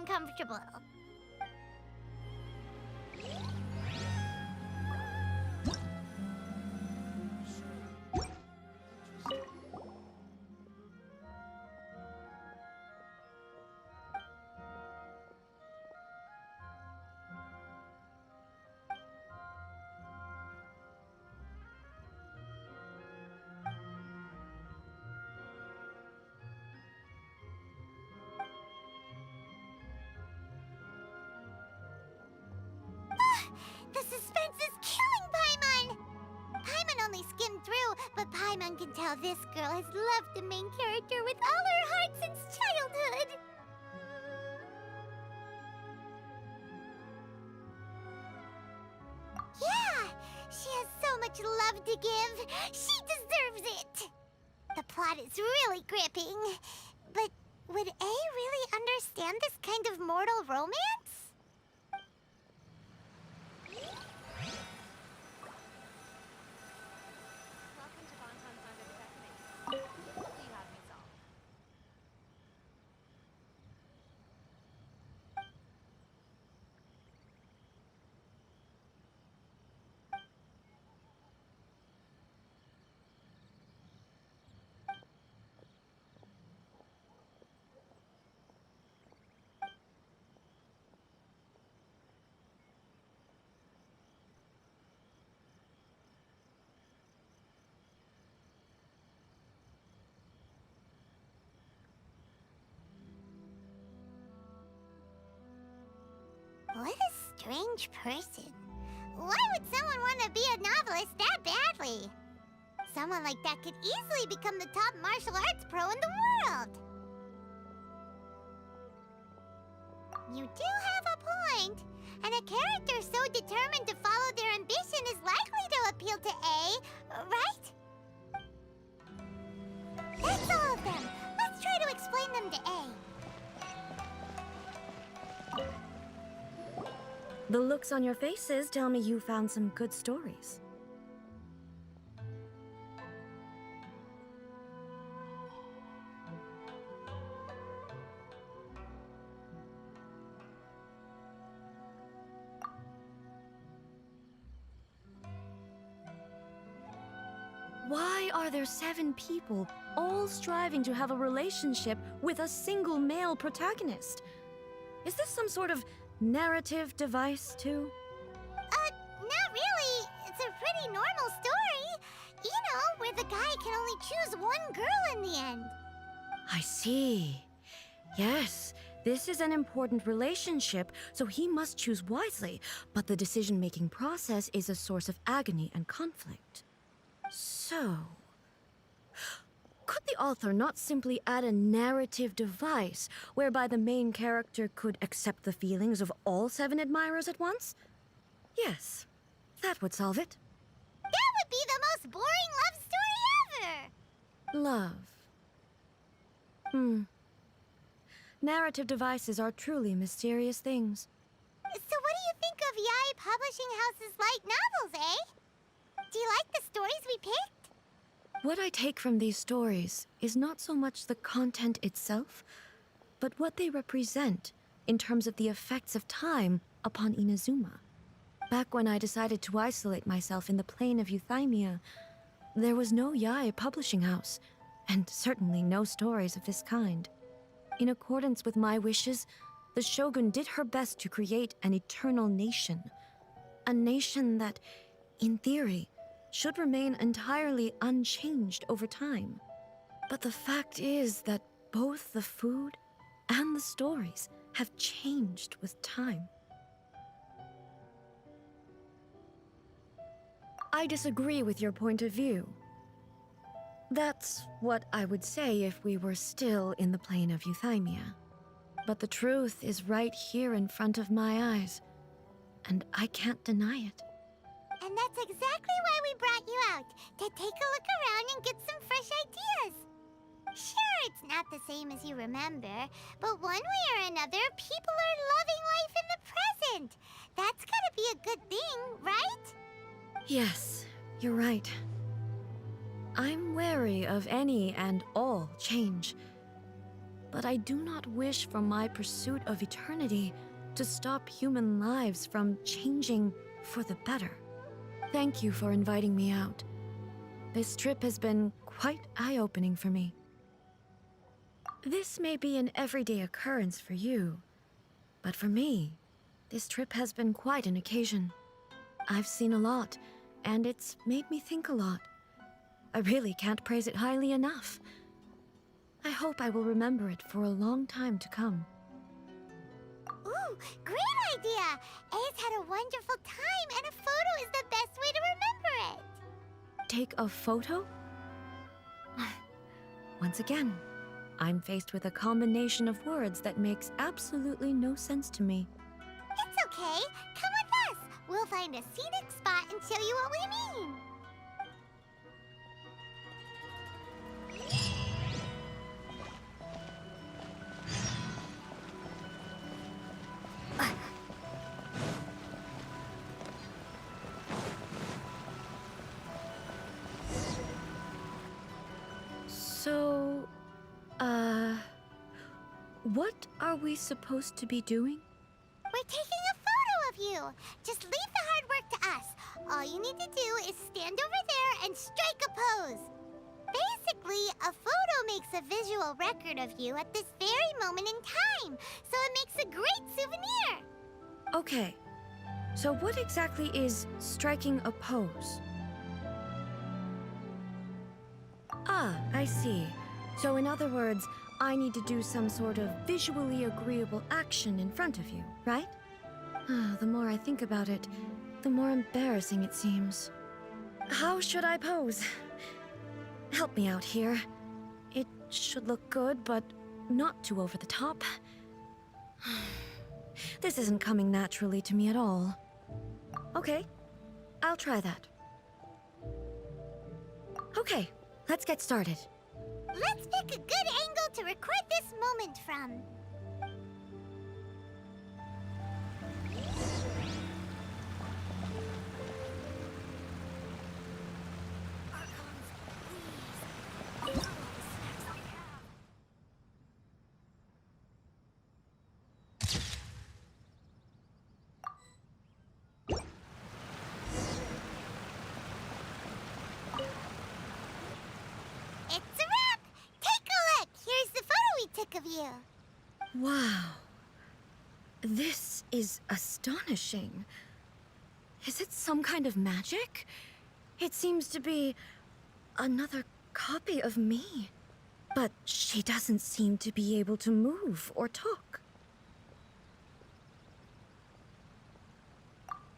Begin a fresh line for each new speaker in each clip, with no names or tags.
uncomfortable. The suspense is killing Paimon! Paimon only skimmed through, but Paimon can tell this girl has loved the main character with all her heart since childhood. Yeah, she has so much love to give. She deserves it. The plot is really gripping. But would A really understand this kind of mortal romance? What a strange person. Why would someone want to be a novelist that badly? Someone like that could easily become the top martial arts pro in the world. You do have a point. And a character so determined to follow their ambition is likely to appeal to A, right? That's all of them. Let's try to explain them to A.
The looks on your faces tell me you found some good stories. Why are there 7 people, all striving to have a relationship with a single male protagonist? Is this some sort of narrative device, too?
Not really. It's a pretty normal story. You know, where the guy can only choose one girl in the end.
I see. Yes, this is an important relationship, so he must choose wisely, but the decision-making process is a source of agony and conflict. So, could the author not simply add a narrative device whereby the main character could accept the feelings of all 7 admirers at once? Yes, that would solve it.
That would be the most boring love story ever!
Love. Narrative devices are truly mysterious things.
So what do you think of Yae Publishing House's light novels, eh? Do you like the stories we picked?
What I take from these stories is not so much the content itself, but what they represent in terms of the effects of time upon Inazuma. Back when I decided to isolate myself in the plane of Euthymia, there was no Yae Publishing House, and certainly no stories of this kind. In accordance with my wishes, the Shogun did her best to create an eternal nation. A nation that, in theory, should remain entirely unchanged over time. But the fact is that both the food and the stories have changed with time. I disagree with your point of view. That's what I would say if we were still in the plane of Euthymia. But the truth is right here in front of my eyes, and I can't deny it.
And that's exactly why we brought you out, to take a look around and get some fresh ideas. Sure, it's not the same as you remember, but one way or another, people are loving life in the present. That's gotta be a good thing, right?
Yes, you're right. I'm wary of any and all change. but I do not wish for my pursuit of eternity to stop human lives from changing for the better. Thank you for inviting me out. This trip has been quite eye-opening for me. This may be an everyday occurrence for you, but for me, this trip has been quite an occasion. I've seen a lot, and it's made me think a lot. I really can't praise it highly enough. I hope I will remember it for a long time to come.
Ooh, great idea! Ace had a wonderful time, and a photo is the best way to remember it.
Take a photo? Once again, I'm faced with a combination of words that makes absolutely no sense to me.
It's okay. Come with us. We'll find a scenic spot and show you what we mean.
So, what are we supposed to be doing?
We're taking a photo of you. Just leave the hard work to us. All you need to do is stand over there and strike a pose. Basically, a photo makes a visual record of you at this very moment in time, so it makes a great souvenir.
Okay, so what exactly is striking a pose? Ah, I see. So in other words, I need to do some sort of visually agreeable action in front of you, right? The more I think about it, the more embarrassing it seems. How should I pose? Help me out here. It should look good, but not too over the top. This isn't coming naturally to me at all. Okay, I'll try that. Okay, let's get started.
Let's pick a good angle to record this moment from. It's a wrap! Take a look! Here's the photo we took of you.
Wow. This is astonishing. Is it some kind of magic? It seems to be another copy of me. But she doesn't seem to be able to move or talk.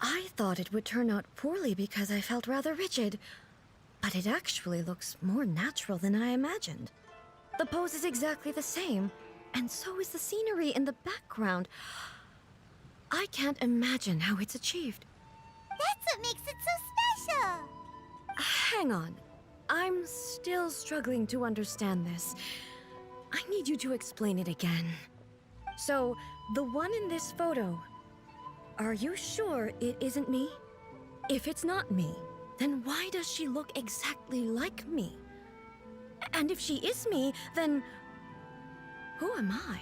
I thought it would turn out poorly because I felt rather rigid, but it actually looks more natural than I imagined. The pose is exactly the same, and so is the scenery in the background. I can't imagine how it's achieved.
That's what makes it so special.
Hang on. I'm still struggling to understand this. I need you to explain it again. So, the one in this photo, are you sure it isn't me? If it's not me, then why does she look exactly like me? And if she is me, then who am I?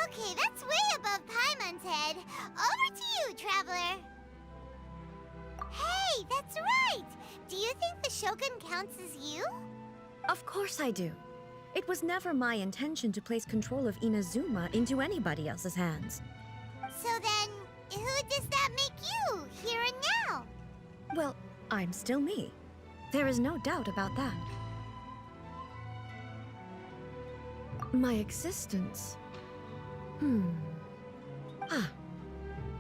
Okay, that's way above Paimon's head. Over to you, Traveler. Hey, that's right! Do you think the Shogun counts as you?
Of course I do. It was never my intention to place control of Inazuma into anybody else's hands.
So then, who does that make you, here and now?
Well, I'm still me. There is no doubt about that. My existence?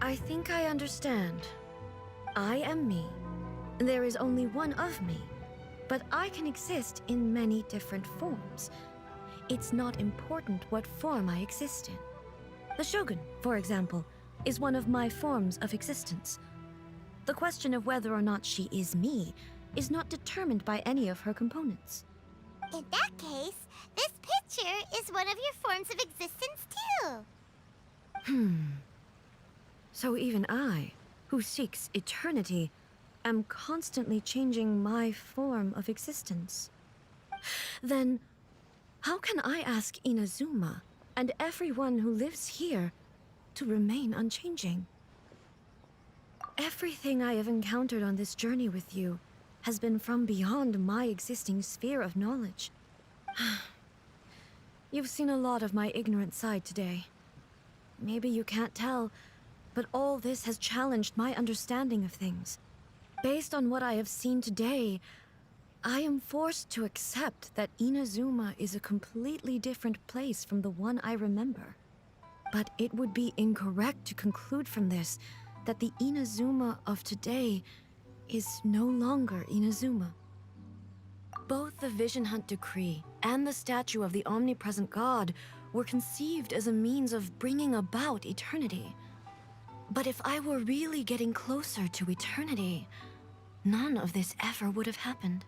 I think I understand. I am me. There is only one of me, but I can exist in many different forms. It's not important what form I exist in. The Shogun, for example, is one of my forms of existence. The question of whether or not she is me is not determined by any of her components.
In that case, this picture is one of your forms of existence too.
So even I, who seeks eternity, am constantly changing my form of existence. Then, How can I ask Inazuma and everyone who lives here to remain unchanging? Everything I have encountered on this journey with you has been from beyond my existing sphere of knowledge. You've seen a lot of my ignorant side today. Maybe you can't tell, but all this has challenged my understanding of things. Based on what I have seen today, I am forced to accept that Inazuma is a completely different place from the one I remember. But it would be incorrect to conclude from this that the Inazuma of today is no longer Inazuma. Both the Vision Hunt Decree and the statue of the omnipresent god were conceived as a means of bringing about eternity. But if I were really getting closer to eternity, none of this ever would have happened.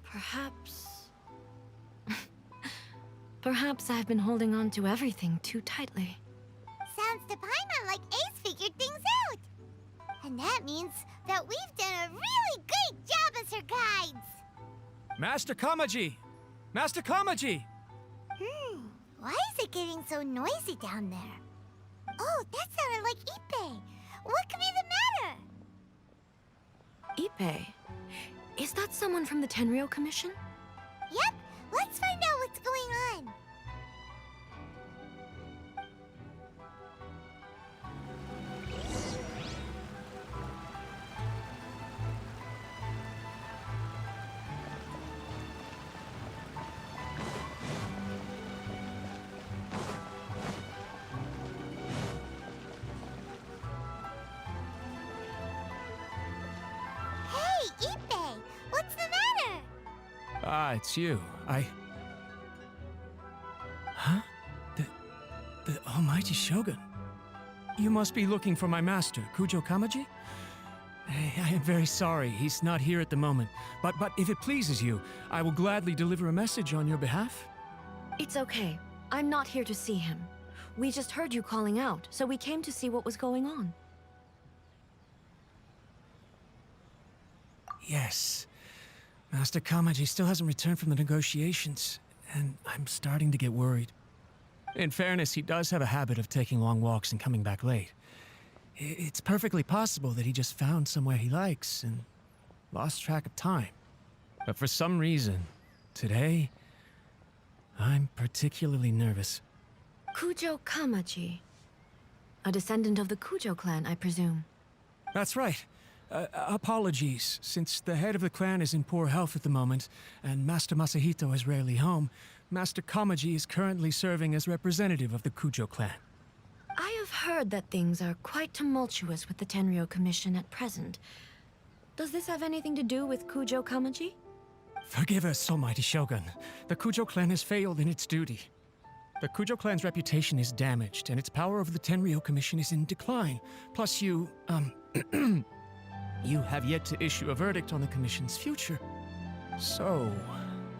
Perhaps... Perhaps I've been holding on to everything too tightly.
Sounds to Paimon like Ace figured things out. And that means that we've done a really great job as her guides.
Master Kamaji! Master Kamaji!
Why is it getting so noisy down there? Oh, that sounded like Ippei. What could be the matter?
Ippei? Is that someone from the Tenryou Commission?
Yep, let's find out what's going on. Hey, Ippei, what's the matter?
Ah, it's you. Huh? The Almighty Shogun. You must be looking for my master, Kujo Kamaji? I am very sorry, he's not here at the moment. But if it pleases you, I will gladly deliver a message on your behalf.
It's okay. I'm not here to see him. We just heard you calling out, so we came to see what was going on.
Yes. Master Kamaji still hasn't returned from the negotiations, and I'm starting to get worried. In fairness, he does have a habit of taking long walks and coming back late. It's perfectly possible that he just found somewhere he likes and lost track of time. But for some reason, today, I'm particularly nervous.
Kujo Kamaji. A descendant of the Kujo clan, I presume.
That's right. Apologies, since the head of the clan is in poor health at the moment, and Master Masahito is rarely home, Master Kamaji is currently serving as representative of the Kujo clan.
I have heard that things are quite tumultuous with the Tenryou Commission at present. Does this have anything to do with Kujo Kamaji?
Forgive us, Almighty Shogun. The Kujo clan has failed in its duty. The Kujo clan's reputation is damaged, and its power over the Tenryou Commission is in decline. Plus you have yet to issue a verdict on the Commission's future. So,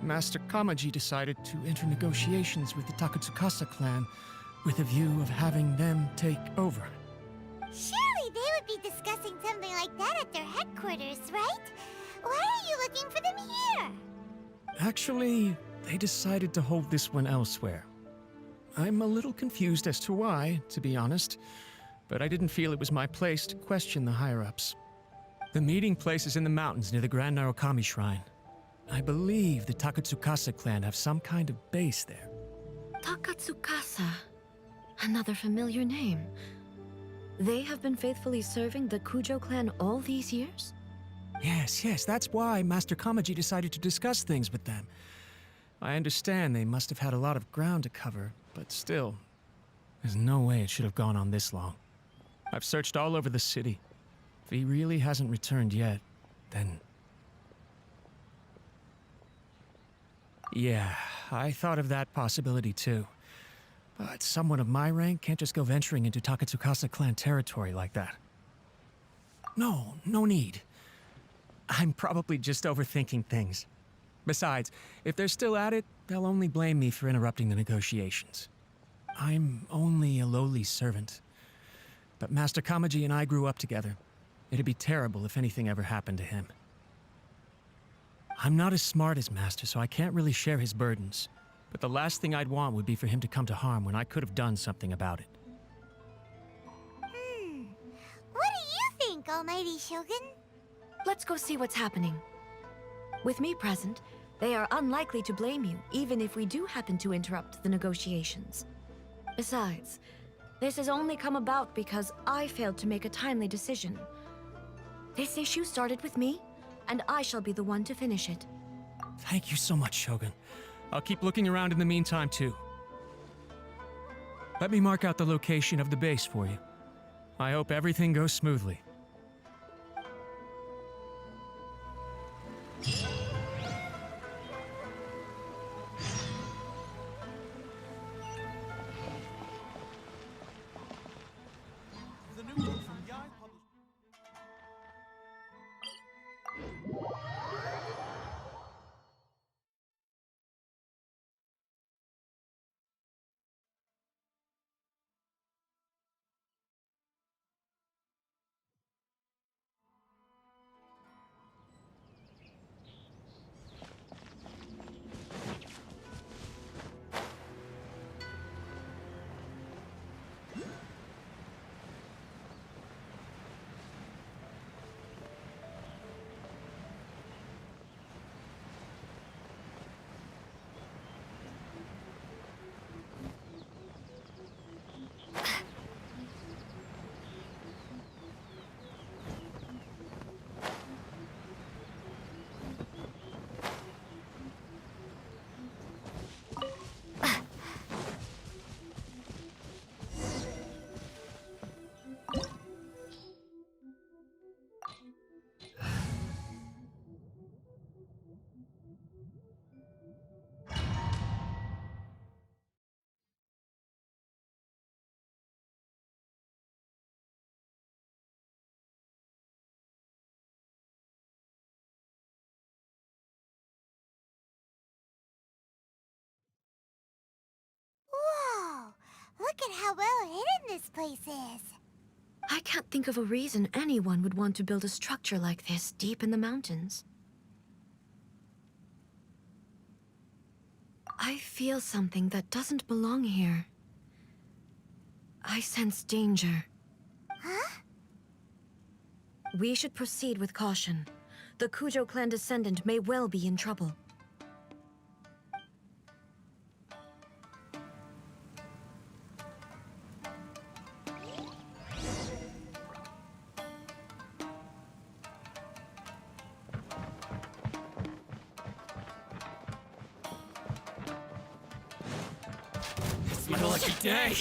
Master Kamaji decided to enter negotiations with the Takatsukasa clan with a view of having them take over.
Surely they would be discussing something like that at their headquarters, right? Why are you looking for them here?
Actually, they decided to hold this one elsewhere. I'm a little confused as to why, to be honest, but I didn't feel it was my place to question the higher-ups. The meeting place is in the mountains near the Grand Narukami Shrine. I believe the Takatsukasa clan have some kind of base there.
Takatsukasa. Another familiar name. They have been faithfully serving the Kujo clan all these years?
Yes, that's why Master Kamaji decided to discuss things with them. I understand they must have had a lot of ground to cover, but still, there's no way it should have gone on this long. I've searched all over the city. If he really hasn't returned yet, then... Yeah, I thought of that possibility too. But someone of my rank can't just go venturing into Takatsukasa clan territory like that. No need. I'm probably just overthinking things. Besides, if they're still at it, they'll only blame me for interrupting the negotiations. I'm only a lowly servant. But Master Kamaji and I grew up together. It'd be terrible if anything ever happened to him. I'm not as smart as Master, so I can't really share his burdens. But the last thing I'd want would be for him to come to harm when I could have done something about it.
What do you think, Almighty Shogun?
Let's go see what's happening. With me present, they are unlikely to blame you, even if we do happen to interrupt the negotiations. Besides, this has only come about because I failed to make a timely decision. This issue started with me, and I shall be the one to finish it.
Thank you so much, Shogun. I'll keep looking around in the meantime, too. Let me mark out the location of the base for you. I hope everything goes smoothly.
Whoa! Look at how well hidden this place is.
I can't think of a reason anyone would want to build a structure like this deep in the mountains. I feel something that doesn't belong here. I sense danger.
Huh?
We should proceed with caution. The Kujo clan descendant may well be in trouble.
It's my lucky day!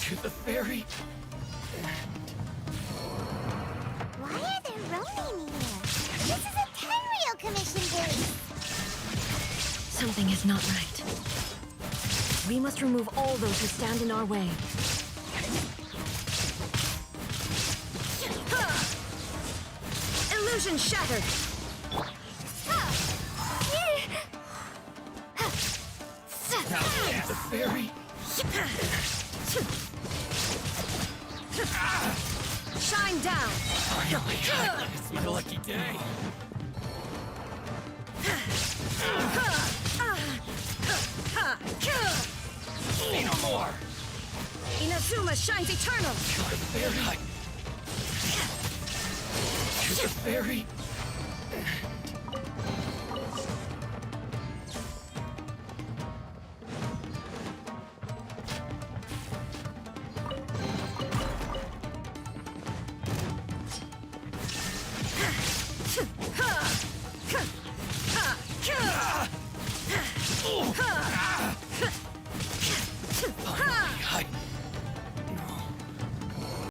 To the ferry.
Why are there Ronin here? This is a Tenryou commission base.
Something is not right. We must remove all those who stand in our way. Illusion shattered!
The ferry.
Shine down!
Finally, it's my lucky day. Say no more.
Inazuma shines eternal!
To the ferry. To the ferry.